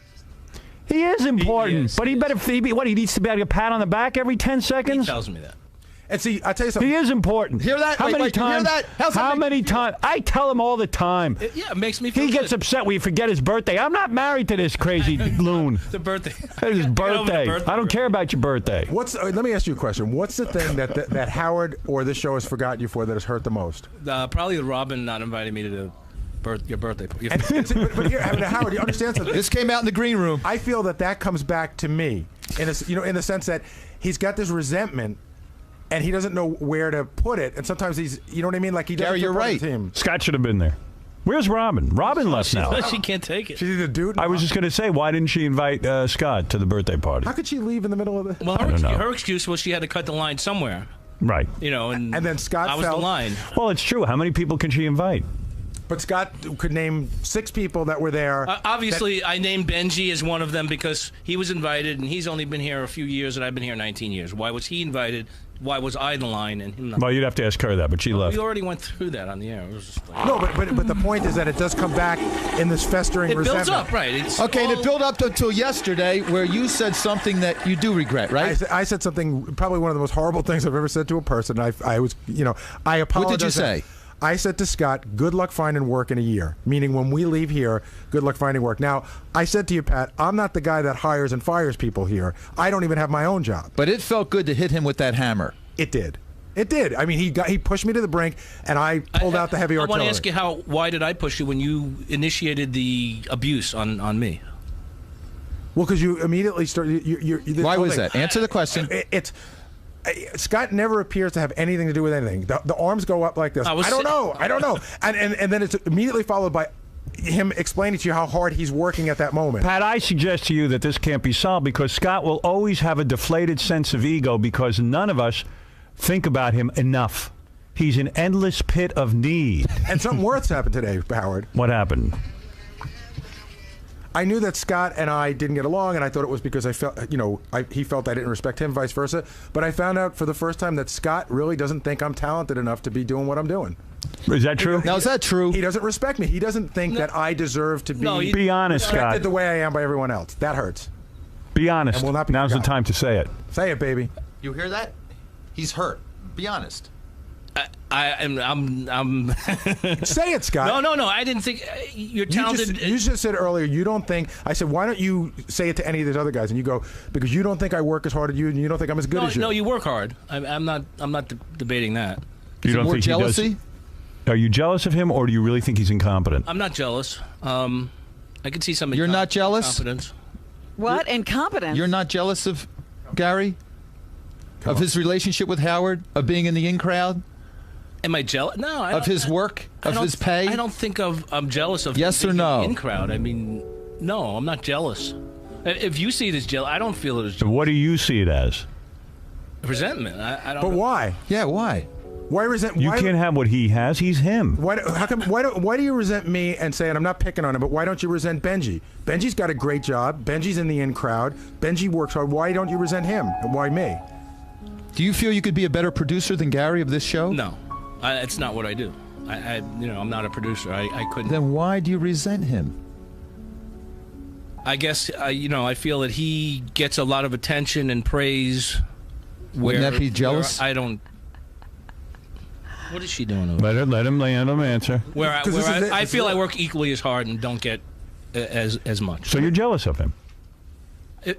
He is important, but he better. He needs to be able to get a pat on the back every 10 seconds. He tells me that. And see, I tell you something. He is important. Hear that? How many times? Hear that? How many times? I tell him all the time. It makes me feel He gets upset when you forget his birthday. I'm not married to this crazy loon. The birthday. It's his birthday. I don't care about your birthday. Let me ask you a question. What's the thing that Howard or this show has forgotten you for that has hurt the most? Probably Robin not inviting me to your birthday. But here, Howard, you understand something? This came out in the green room. I feel that comes back to me in the sense that he's got this resentment. And he doesn't know where to put it, and sometimes he's, you know what I mean? Like he doesn't. Gary, you're right. Scott should have been there. Where's Robin? Robin left now. She can't take it. She's either dude. I was just going to say, why didn't she invite Scott to the birthday party? How could she leave in the middle of the? Well, her excuse was she had to cut the line somewhere. Right. And then Scott. I was the line. Well, it's true. How many people can she invite? But Scott could name 6 people that were there. Obviously, I named Benji as one of them because he was invited, and he's only been here a few years, and I've been here 19 years. Why was he invited? Why was I the line and him not? Well, you'd have to ask her that, but she left. We already went through that on the air. It was just like, no, but the point is that it does come back in this festering resentment. It builds up, right? And it built up until yesterday where you said something that you do regret, right? I said something, probably one of the most horrible things I've ever said to a person. I apologize. What did you say? I said to Scott, good luck finding work in a year, meaning when we leave here, good luck finding work. Now, I said to you, Pat, I'm not the guy that hires and fires people here. I don't even have my own job. But it felt good to hit him with that hammer. It did. It did. I mean, he pushed me to the brink, and I pulled out the heavy artillery. I want to ask you, why did I push you when you initiated the abuse on me? Well, because you immediately started. Why was that? Answer the question. Scott never appears to have anything to do with anything. The arms go up like this. I don't know. And then it's immediately followed by him explaining to you how hard he's working at that moment. Pat, I suggest to you that this can't be solved because Scott will always have a deflated sense of ego because none of us think about him enough. He's an endless pit of need. And something worse happened today, Howard. What happened? I knew that Scott and I didn't get along, and I thought it was because I felt, he felt I didn't respect him, vice versa. But I found out for the first time that Scott really doesn't think I'm talented enough to be doing what I'm doing. Is that true? Now, is that true? He doesn't respect me. He doesn't think that I deserve to be be honest, respected Scott. the way I am by everyone else. That hurts. Be honest. And will not be Now's forgotten. the time to say it. Say it, baby. You hear that? He's hurt. Be honest. I'm Say it, Scott. No. I didn't think you're talented. You just said earlier you don't think. I said, why don't you say it to any of these other guys? And you go, because you don't think I work as hard as you, and you don't think I'm as good as you. No, you work hard. I'm not debating that. You don't think jealousy? He does? Are you jealous of him, or do you really think he's incompetent? I'm not jealous. I can see some. You're not jealous? Incompetence. What? Incompetence? You're not jealous of Gary? Of his relationship with Howard? Of being in the in crowd? Am I jealous? No. Of his work? Of his pay? I don't think I'm jealous of. Yes or no? In crowd. I mean, no. I'm not jealous. If you see it as jealous, I don't feel it as jealous. What do you see it as? Resentment. I don't. But know. why? Yeah, why? Why resent? You why, can't have what he has. He's him. Why do you resent me and say, and I'm not picking on him, but why don't you resent Benji? Benji's got a great job. Benji's in the in crowd. Benji works hard. Why don't you resent him? And why me? Do you feel you could be a better producer than Gary of this show? No, it's not what I do. I'm not a producer. I couldn't. Then why do you resent him? I guess I feel that he gets a lot of attention and praise. Wouldn't that be jealous? I don't. What is she doing over there? Let him answer. Where I feel I work equally as hard and don't get as much. So you're jealous of him?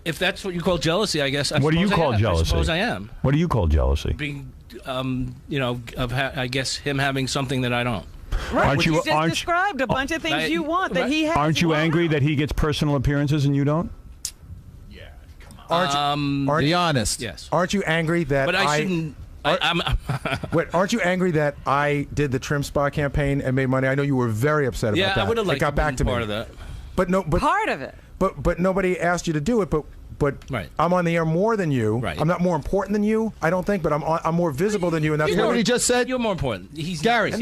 If that's what you call jealousy, I guess. What do you call jealousy? I suppose I am. What do you call jealousy? Being, I guess him having something that I don't. Right. You just described a bunch of things you want that he has. Aren't you angry that he gets personal appearances and you don't? Be honest. Yes. Aren't you angry that But I shouldn't. Wait, aren't you angry that I did the Trim Spa campaign and made money? I know you were very upset about that. Yeah, I would have liked it got back to part me. of that. But part of it. But nobody asked you to do it. But right. I'm on the air more than you. Right. I'm not more important than you. I don't think, but I'm more visible than you. And that's You know what he just said? You're more important. He's Gary.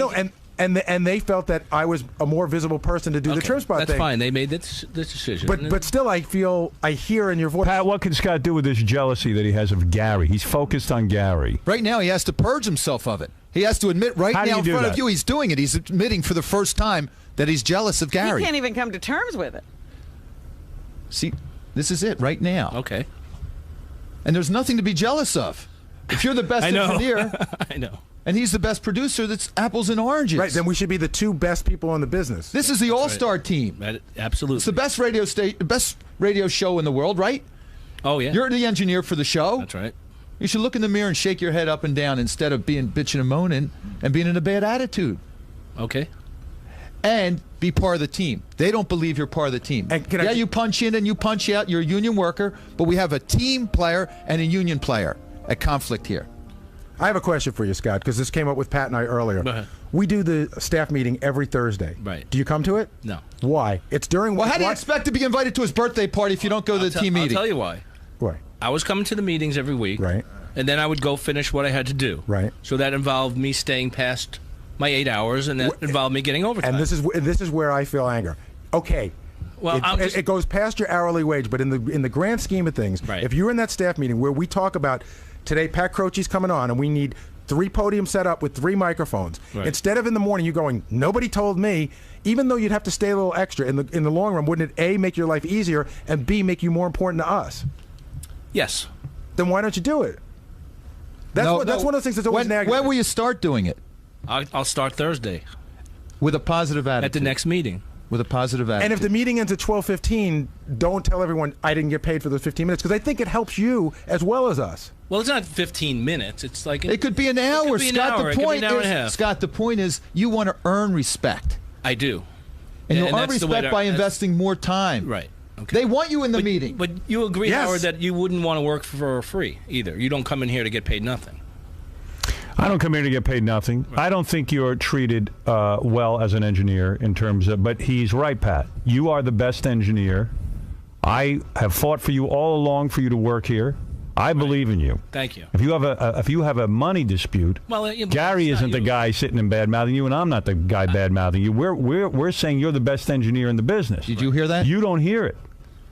And they felt that I was a more visible person to do the Trim Spot That's thing. fine. They made this decision. But still, I hear in your voice. Pat, what can Scott do with this jealousy that he has of Gary? He's focused on Gary. Right now, he has to purge himself of it. He has to admit How do now you in do front that? of you he's doing it. He's admitting for the first time that he's jealous of Gary. He can't even come to terms with it. See, this is it right now. Okay. And there's nothing to be jealous of. If you're the best I know. engineer, I know. and he's the best producer, that's apples and oranges. Right, then we should be the two best people in the business. This is the all-star team. Absolutely. It's the best radio show in the world, right? Oh, yeah. You're the engineer for the show. That's right. You should look in the mirror and shake your head up and down instead of being bitching and moaning and being in a bad attitude. Okay. And be part of the team. They don't believe you're part of the team. You punch in and you punch out. You're a union worker, but we have a team player and a union player at conflict here. I have a question for you, Scott, because this came up with Pat and I earlier. Go ahead. We do the staff meeting every Thursday. Right. Do you come to it? No. Why? It's during. Well, how do you expect to be invited to his birthday party if you don't go to the team meeting? I'll tell you why. Why? I was coming to the meetings every week. Right. And then I would go finish what I had to do. Right. So that involved me staying past my 8 hours, and that involved me getting overtime. And this is where I feel anger. Okay. Well, it goes past your hourly wage, but in the grand scheme of things, Right. if you're in that staff meeting where we talk about today, Pat Croce's coming on, and we need 3 podiums set up with 3 microphones. Right. Instead of in the morning you going, nobody told me, even though you'd have to stay a little extra, in the long run, wouldn't it A, make your life easier, and B, make you more important to us? Yes. Then why don't you do it? That's one of those things that's always nagging. When will you start doing it? I'll start Thursday. With a positive attitude. At the next meeting. With a positive attitude. And if the meeting ends at 12:15, don't tell everyone I didn't get paid for those 15 minutes, because I think it helps you as well as us. Well, it's not 15 minutes. It's like it could be an hour. It could be an Scott, hour. the It could be point an hour and a is, half. Scott, the point is, you want to earn respect, I do. and you'll And earn that's the way respect to- by that's- investing more time. Right. Okay. They want you in the meeting. But you agree, Yes. Howard, that you wouldn't want to work for free either. You don't come in here to get paid nothing. I don't come here to get paid nothing. I don't think you're treated well as an engineer in terms of, but he's right, Pat. You are the best engineer. I have fought for you all along for you to work here. I believe in you. Thank you. If you have a money dispute, Well, Gary isn't the guy sitting and bad mouthing you, and I'm not the guy bad mouthing you. We're saying you're the best engineer in the business. Did you hear that? You don't hear it.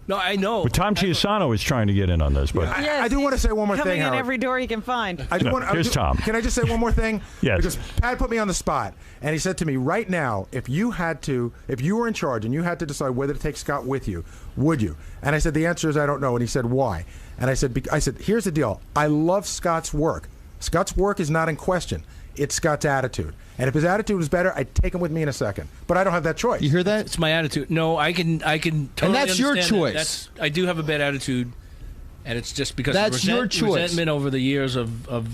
No, I know. But Tom Chiusano is trying to get in on this, but I do want to say one more Coming thing, in Howard. every door he can find. Here's Tom. Can I just say one more thing? Yes. Because Pat put me on the spot, and he said to me, right now, if you were in charge and you had to decide whether to take Scott with you, would you? And I said, the answer is I don't know. And he said, why? And I said, here's the deal. I love Scott's work. Scott's work is not in question. it's Scott's attitude. And if his attitude was better, I'd take him with me in a second. But I don't have that choice. You hear that? It's my attitude. No, I can totally And that's your understand that. choice. I do have a bad attitude, and it's just because That's of your choice. resentment over the years of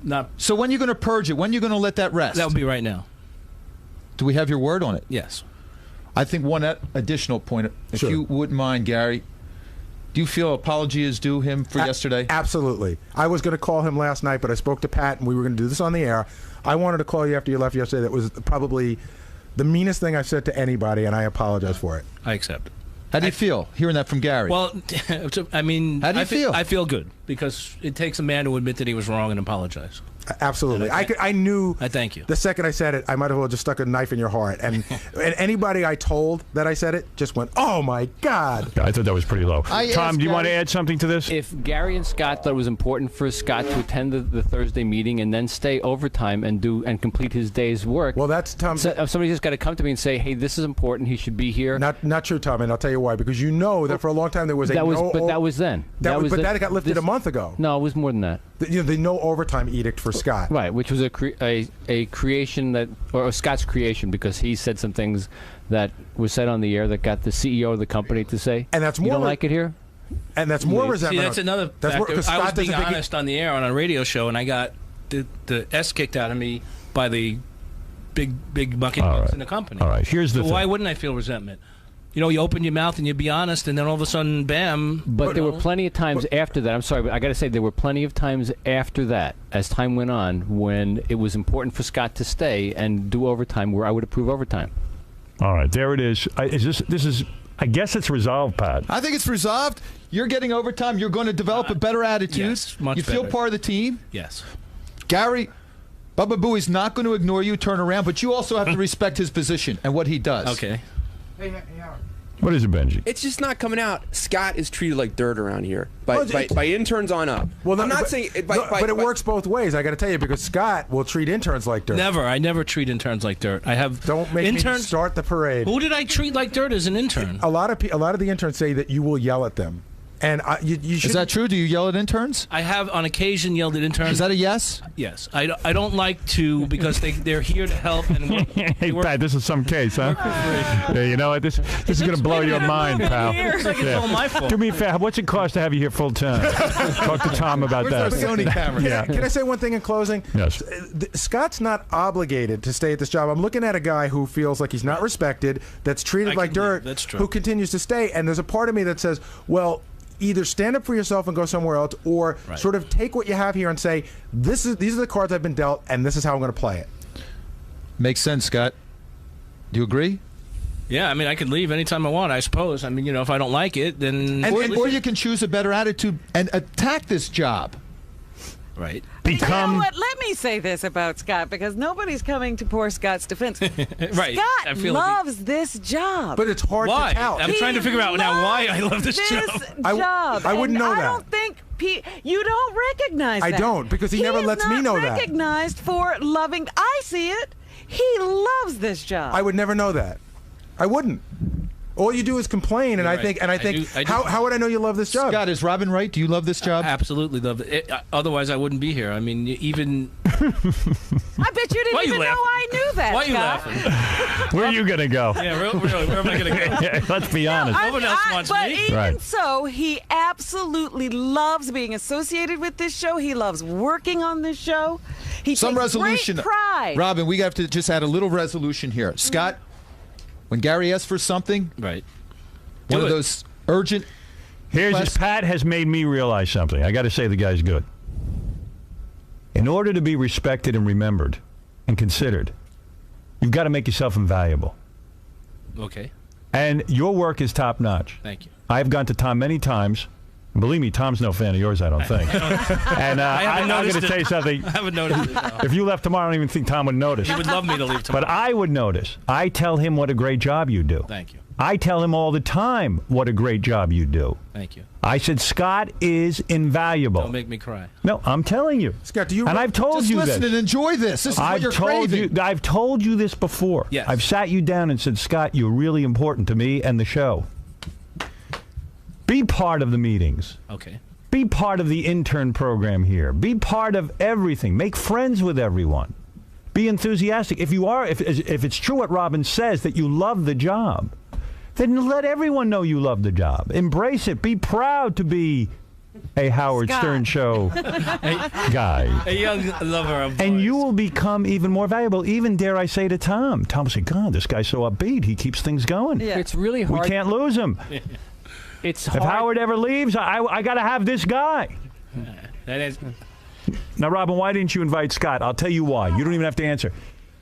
not. So when are you going to purge it? When are you going to let that rest? That would be right now. Do we have your word on it? Yes. I think one additional point, if Sure. you wouldn't mind, Gary. Do you feel apology is due him for yesterday? Absolutely. I was going to call him last night, but I spoke to Pat, and we were going to do this on the air. I wanted to call you after you left yesterday. That was probably the meanest thing I said to anybody, and I apologize for it. I accept it. How do you feel hearing that from Gary? Well, I mean, how do you feel? I feel good because it takes a man to admit that he was wrong and apologize. Absolutely. I knew. I thank you. The second I said it, I might as well just stuck a knife in your heart. And anybody I told that I said it just went, "Oh my God!" I thought that was pretty low. I Tom, asked do you want to Gary- add something to this? If Gary and Scott thought it was important for Scott to attend the Thursday meeting and then stay overtime and complete his day's work, well, that's Tom. So, somebody just got to come to me and say, "Hey, this is important. He should be here." Not true, Tom, and I'll tell you why. Because you know that for a long time there was that was then. But that got lifted a month ago. No, it was more than that. The no overtime edict for Scott. Right, which was a creation that, or Scott's creation, because he said some things that was said on the air that got the CEO of the company to say, and that's you more don't like it here? And that's more resentment. See, that's another factor. I was being honest on the air on a radio show, and I got the S kicked out of me by the big bucket in the company. All right, here's the so thing. why wouldn't I feel resentment? You know, you open your mouth and you be honest, and then all of a sudden, bam. But there were plenty of times after that. I'm sorry, but I got to say there were plenty of times after that, as time went on, when it was important for Scott to stay and do overtime, where I would approve overtime. All right, there it is. This is. I guess it's resolved, Pat. I think it's resolved. You're getting overtime. You're going to develop a better attitude. Yes, much you feel better. part of the team. Yes. Gary, Bubba Booey's not going to ignore you, turn around, but you also have to respect his position and what he does. Okay. Hey, Howard. What is it, Benji? It's just not coming out. Scott is treated like dirt around here by Well, by interns on up. Well, I'm not saying, but it works both ways. I got to tell you, because Scott will treat interns like dirt. I never treat interns like dirt. I have Don't make interns. me start the parade. Who did I treat like dirt as an intern? A lot of the interns say that you will yell at them, and you should. Is that true? Do you yell at interns? I have on occasion yelled at interns. Is that a yes? Yes. I don't like to, because they're here to help and work. Hey, Pat, this is some case, huh? Yeah, you know what? This is going to blow your mind, pal. It's like it's all my fault. Do me a favor. What's it cost to have you here full time? Talk to Tom about Where's that. our Sony camera? Yeah. Can I say one thing in closing? Yes. Scott's not obligated to stay at this job. I'm looking at a guy who feels like he's not respected, that's treated like dirt, that's true. who continues to stay. And there's a part of me that says, well, either stand up for yourself and go somewhere else, or sort of take what you have here and say, these are the cards I've been dealt, and this is how I'm going to play it. Makes sense, Scott. Do you agree? Yeah, I mean, I can leave anytime I want, I suppose. I mean, you know, if I don't like it, then... Or you can choose a better attitude and attack this job. Right. You know what? Let me say this about Scott, because nobody's coming to poor Scott's defense. Right. I Scott feel loves this job. But it's hard Why? to tell. I'm trying to figure out now why I love this job. I wouldn't know I that. don't think you don't recognize I that. don't, because he never lets me know that. He's not recognized for loving. I see it. He loves this job. I would never know that. I wouldn't. All you do is complain, and You're I right. think, I do. how would I know you love this job? Scott, is Robin right? Do you love this job? Absolutely love it. Otherwise, I wouldn't be here. I mean, even... I bet you didn't Why you even know laughing? I knew that, Why are you Scott. Where are you going to go? Yeah, really, where am I going to go? Yeah, let's be honest. No one else wants but me. even Right. so, he absolutely loves being associated with this show. He loves working on this show. He Some takes resolution. great pride. Robin, we have to just add a little resolution here. Scott, when Gary asks for something, right, one Do of it. those urgent. Pat has made me realize something. I got to say the guy's good. In order to be respected and remembered and considered, you've got to make yourself invaluable. Okay. And your work is top notch. Thank you. I've gone to Tom many times. And believe me, Tom's no fan of yours, I don't think. And I'm going to tell you something. I haven't noticed it. No. If you left tomorrow, I don't even think Tom would notice. He would love me to leave tomorrow. But I would notice. I tell him what a great job you do. Thank you. I tell him all the time what a great job you do. Thank you. I said, Scott is invaluable. Don't make me cry. No, I'm telling you. Scott, do you? And I've told Just you listen this. and enjoy this. This is what you're craving. I've told you this before. Yes. I've sat you down and said, Scott, you're really important to me and the show. Be part of the meetings. Okay. Be part of the intern program here. Be part of everything. Make friends with everyone. Be enthusiastic. If you are, if it's true what Robin says that you love the job, then let everyone know you love the job. Embrace it. Be proud to be a Howard Scott. Stern show guy. A young lover of And you will become even more valuable, even, dare I say, to Tom. Tom will say, God, this guy's so upbeat. He keeps things going. Yeah. It's really hard. We can't lose him. It's If hard. Howard ever leaves, I got to have this guy. That is. Now, Robin, why didn't you invite Scott? I'll tell you why. You don't even have to answer.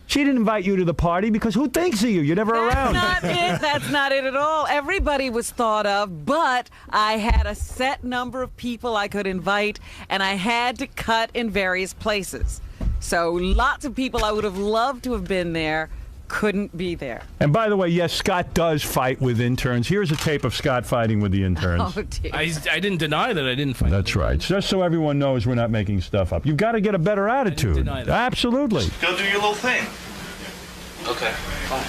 She didn't invite you to the party because who thinks of you? You're never around. That's not it. That's not it at all. Everybody was thought of, but I had a set number of people I could invite, and I had to cut in various places. So lots of people I would have loved to have been there couldn't be there. And by the way, yes, Scott does fight with interns. Here's a tape of Scott fighting with the interns. Oh, dear. I didn't deny that I didn't fight. That's right. Just so everyone knows we're not making stuff up. You've got to get a better attitude. deny that. Absolutely. Go do your little thing. Okay, fine.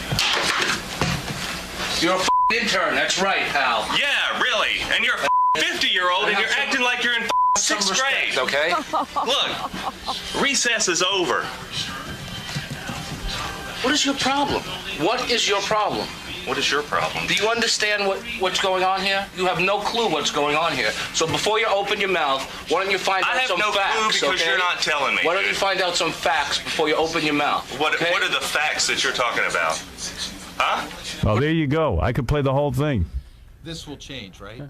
You're a intern, that's right, pal. Yeah, really. And you're a 50-year-old and you're acting like you're in 6th grade. Okay? Look, recess is over. What is your problem? What is your problem? What is your problem? Do you understand what's going on here? You have no clue what's going on here. So before you open your mouth, why don't you find I out have some no facts? clue because okay? you're not telling me. Why don't you find out some facts before you open your mouth? What okay? are the facts that you're talking about? Huh? Well, there you go. I could play the whole thing. This will change, right?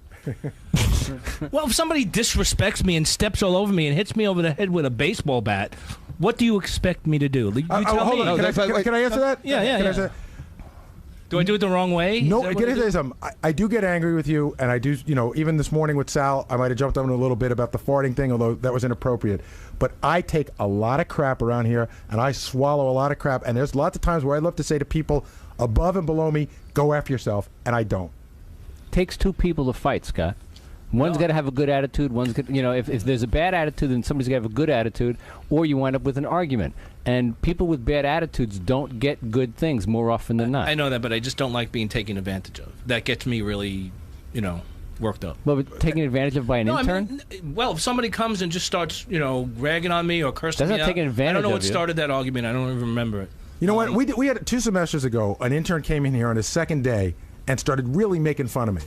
Well, if somebody disrespects me and steps all over me and hits me over the head with a baseball bat, what do you expect me to do? You tell hold me. on. Can I answer that? Yeah, yeah, Can I yeah. answer that? Do I do it the wrong way? No, Is that what can I I do? say something? I do get angry with you, and I do, even this morning with Sal, I might have jumped on a little bit about the farting thing, although that was inappropriate. But I take a lot of crap around here, and I swallow a lot of crap, and there's lots of times where I'd love to say to people above and below me, go F yourself, and I don't. Takes two people to fight, Scott. One's got to have a good attitude. One's got, if there's a bad attitude, then somebody's got to have a good attitude, or you wind up with an argument. And people with bad attitudes don't get good things more often than not. I know that, but I just don't like being taken advantage of. That gets me really, worked up. Well, but taking advantage of by an intern? Well, if somebody comes and just starts, ragging on me or cursing That's me not out, taking advantage I don't know of what you. started that argument. I don't even remember it. You know what? We had 2 semesters ago, an intern came in here on his second day and started really making fun of me.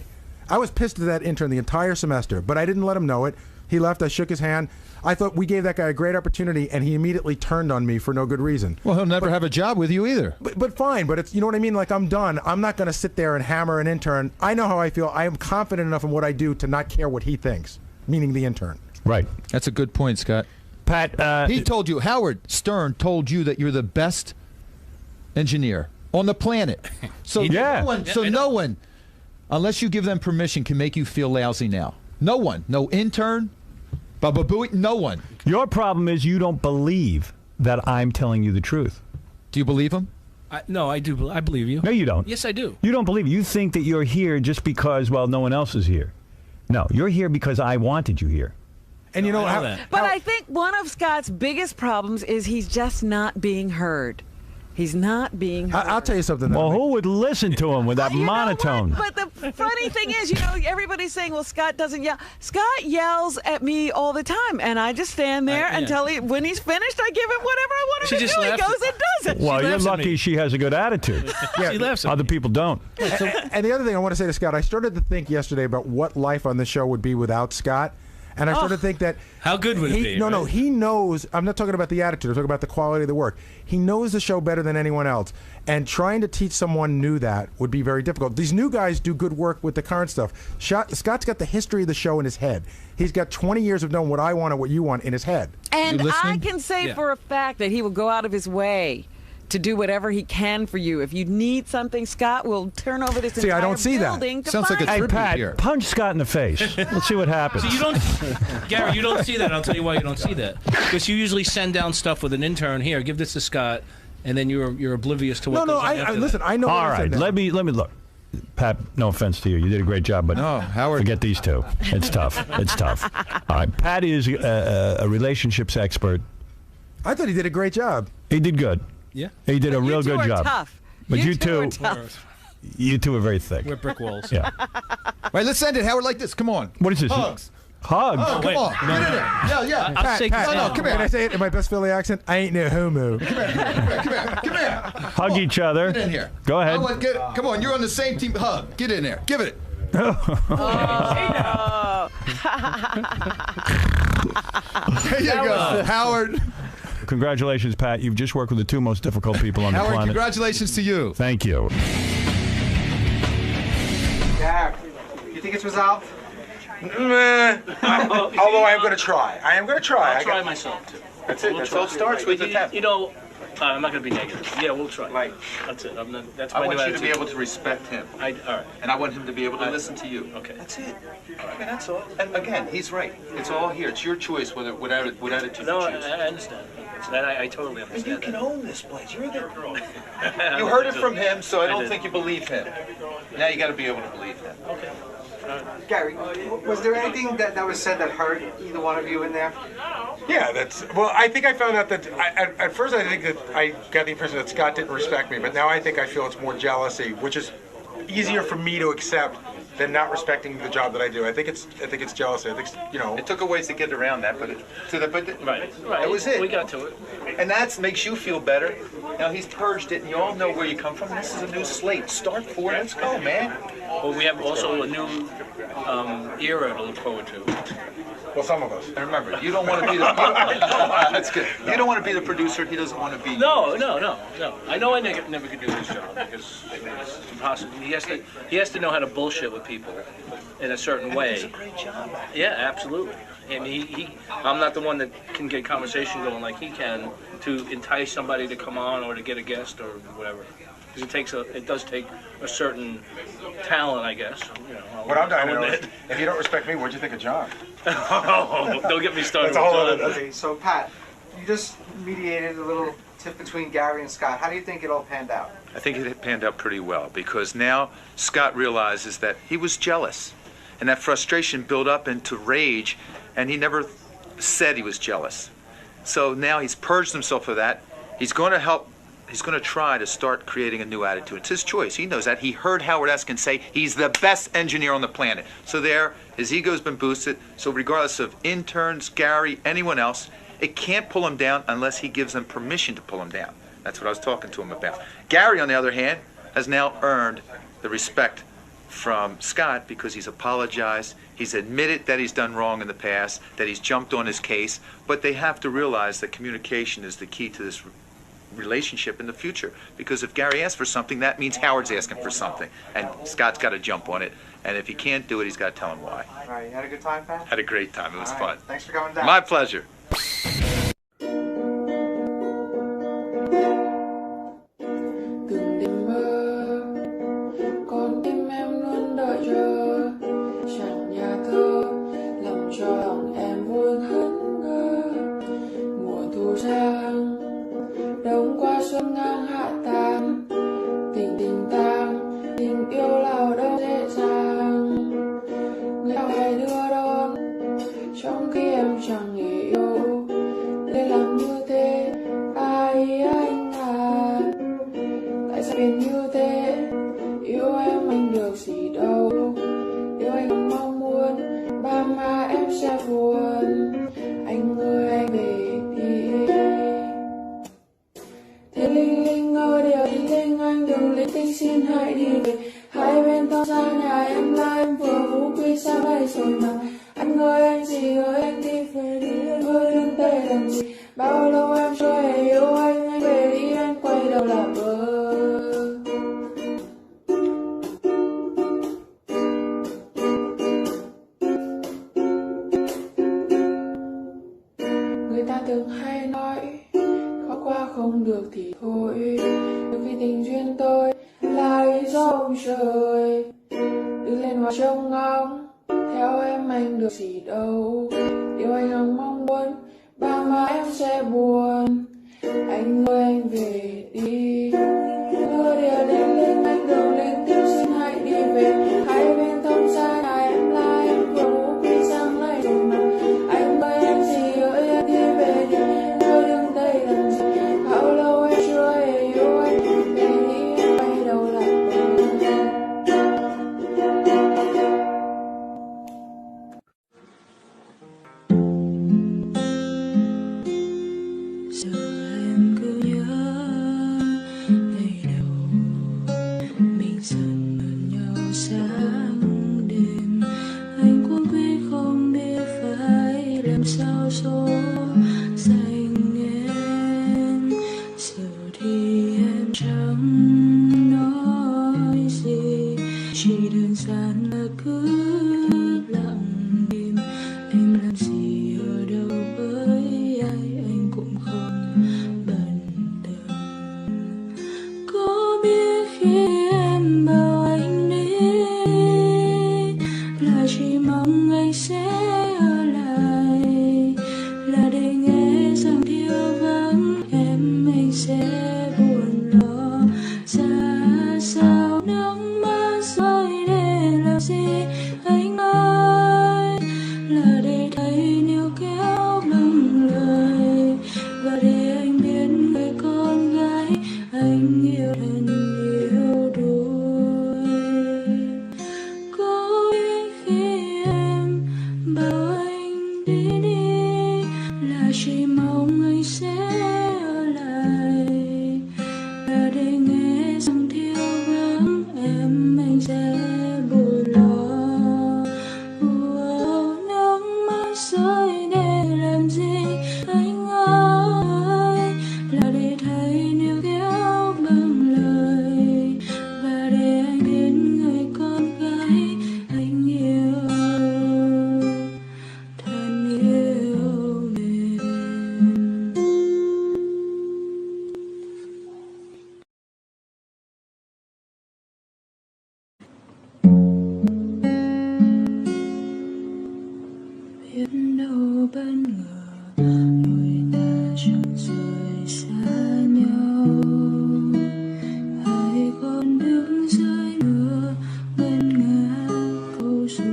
I was pissed at that intern the entire semester, but I didn't let him know it. He left. I shook his hand. I thought we gave that guy a great opportunity, and he immediately turned on me for no good reason. Well, he'll never have a job with you either. But fine. But it's, you know what I mean? Like, I'm done. I'm not going to sit there and hammer an intern. I know how I feel. I am confident enough in what I do to not care what he thinks, meaning the intern. Right. That's a good point, Scott. Pat, he told you, Howard Stern told you that you're the best engineer on the planet. So Yeah. no one, unless you give them permission, can make you feel lousy now. No one. No intern, Baba Booey, no one. Your problem is you don't believe that I'm telling you the truth. Do you believe him? No, I do. I believe you. No, you don't. Yes, I do. You don't believe it. You think that you're here just because, well, no one else is here. No, you're here because I wanted you here. And you know I know how? that. But I think one of Scott's biggest problems is he's just not being heard. He's not being heard. I'll tell you something. Well, though. who would listen to him with that You know monotone? what? But the funny thing is, everybody's saying, well, Scott doesn't yell. Scott yells at me all the time, and I just stand there until when he's finished, I give him whatever I want him to do. He goes and does it. Well, you're laughs at me. lucky she has a good attitude. Yeah. She laughs at Other me. people don't. And the other thing I want to say to Scott, I started to think yesterday about what life on the show would be without Scott. And I started to think that... How good would it be? No, right? he knows... I'm not talking about the attitude. I'm talking about the quality of the work. He knows the show better than anyone else. And trying to teach someone new that would be very difficult. These new guys do good work with the current stuff. Scott's got the history of the show in his head. He's got 20 years of knowing what I want and what you want in his head. And I can say for a fact that he will go out of his way to do whatever he can for you. If you need something, Scott will turn over this entire I don't see that. building to Sounds like find a Hey, tribute Pat, here. punch Scott in the face. Let's see what happens. So you don't, Gary, you don't see that. I'll tell you why you don't see that. Because you usually send down stuff with an intern. Here, give this to Scott, and then you're oblivious to what. No, goes on after listen, that. I know All what I said right, now. let me look. Pat, no offense to you. You did a great job, but No, Howard. forget these two. It's tough. It's tough. All right, Pat is a relationships expert. I thought he did a great job. He did good. Yeah. He did a real you two good are job. Tough. But you two are two- tough. You two are very thick. We're brick walls. Yeah. All right, let's end it, Howard, like this. Come on. What is this? Hugs. Hug. Oh, come on. Get in there. Yeah. Pat, No, come here. Can I say it in my best Philly accent? I ain't no homo. Come here. Hug each other. Get in here. Go ahead. Come on, you're on the same team. Hug. Get in there. Give it. Oh. There you go, Howard. Congratulations, Pat. You've just worked with the two most difficult people on the Howard, planet. congratulations to you. Thank you. Gary, you think it's resolved? Although I am going to try. I'll try myself too. That's it. That's all it starts with. You know, I'm not going to be negative. Yeah, we'll try. Right. That's it. That's I my want new you to be attitude. able to respect him. All right. And I want him to be able to listen to you. Okay. That's it. I mean, that's all. And again, he's right. It's all here. It's your choice what attitude No, you choose. I understand. That I totally understand. And you can own this place. You're the girl. You You heard it from him, so I don't think you believe him. Now you got to be able to believe him. Okay. Gary, was there anything that was said that hurt either one of you in there? Yeah, well, I think I found out that at first I think that I got the impression that Scott didn't respect me, but now I think I feel it's more jealousy, which is easier for me to accept than not respecting the job that I do. I think it's jealousy. I think It took a ways to get around that, but right. That was it. We got to it. And that makes you feel better. Now he's purged it, and you all know where you come from. This is a new slate. Start for it. Let's go, man. Well, we have also a new era to look forward to. Well, some of us. And remember, you don't want to be the. That's good. You don't want to be the producer. He doesn't want to be. No. I know I never could do this job because it's impossible. He has to know how to bullshit with people in a certain way. It's a great job. Yeah, absolutely. And I'm not the one that can get conversation going like he can to entice somebody to come on or to get a guest or whatever. Because it does take a certain talent, I guess. You know, what I'm dying to know is, if you don't respect me, what'd you think of John? Oh, don't get me started. That's a whole with John. Okay, so Pat, you just mediated a little tiff between Gary and Scott. How do you think it all panned out? I think it panned out pretty well because now Scott realizes that he was jealous, and that frustration built up into rage, and he never said he was jealous. So now he's purged himself of that. He's going to try to start creating a new attitude. It's his choice. He knows that. He heard Howard Eskin say he's the best engineer on the planet. So there, his ego's been boosted. So regardless of interns, Gary, anyone else, it can't pull him down unless he gives them permission to pull him down. That's what I was talking to him about. Gary, on the other hand, has now earned the respect from Scott because he's apologized. He's admitted that he's done wrong in the past, that he's jumped on his case. But they have to realize that communication is the key to this relationship in the future, because if Gary asks for something, that means Howard's asking for something, and Scott's got to jump on it, and if he can't do it, he's got to tell him why. All right, you had a good time, Pat? Had a great time. It was fun. Thanks for coming down. My pleasure. Từng đêm mơ, con tim em luôn đợi chờ, chẳng nhà thơ, lòng cho lòng em vui hân ngơ. Mùa thu sang, đông qua xuân ngang hạ tàn, tình tang, tình yêu nào đâu dễ dàng. Người hãy đưa đón, trong khi em chẳng hề yêu, để làm như thế, ai anh à. Tại sao biến như thế, yêu em anh được gì đâu, yêu anh không mong muốn, ba má em sẽ buồn, anh ơi anh về đi. Thế Linh Linh ơi điều đi Linh anh đừng linh tinh xin hãy đi về, hai bên tao xa nhà em là em vừa vũ quy xa bay rồi mà, anh ơi anh gì ơi anh đi về đi, anh ơi đừng tê làm gì, bao lâu em chưa hề yêu anh về đi anh quay đầu là bờ. Người ta thường hay nói khó qua không được thì thôi, vì tình duyên tôi là lý do ông trời. Đứng lên hoa trông ngóng, theo em anh được gì đâu, điều anh không mong muốn, ba má em sẽ buồn, anh ơi anh về đi. Đưa điều đến lên anh đường lên tim xin hãy đi về, hai bên thông xa nhà em là em vừa vũ quy sang lại rồi mà, anh ơi anh gì ơi anh đi về đi, tôi đừng tay làm gì, bao lâu em chưa hề yêu anh về đi em quay đầu lại bờ. mong anh sẽ ở lại và để nghe dòng thiêu vắng em anh sẽ buồn lo. Nước mắt rơi để làm gì anh ơi, là để thấy níu kéo bằng lời và để anh biết người con gái anh yêu thật yêu mến. Biết đâu bất ngờ đôi ta chẳng rời xa nhau, hai con nước rơi nữa ngân nga câu ru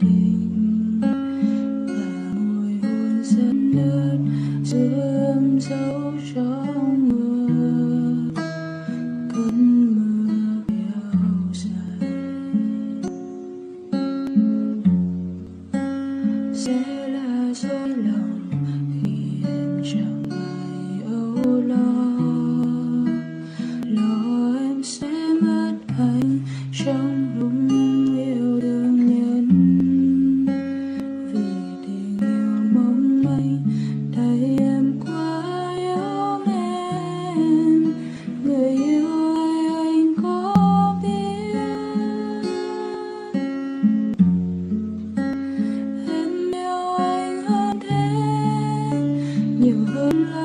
tình và môi hôn dần ướt rơm dấu trong mưa, cơn mưa kéo dài sẽ là dối lòng khi em chẳng ngại âu lo em sẽ mất anh trong lúc yêu đương nhân, vì tình yêu mong manh đẩy em quá yếu em. Người yêu ơi anh có biết em yêu anh hơn thế, nhiều hơn là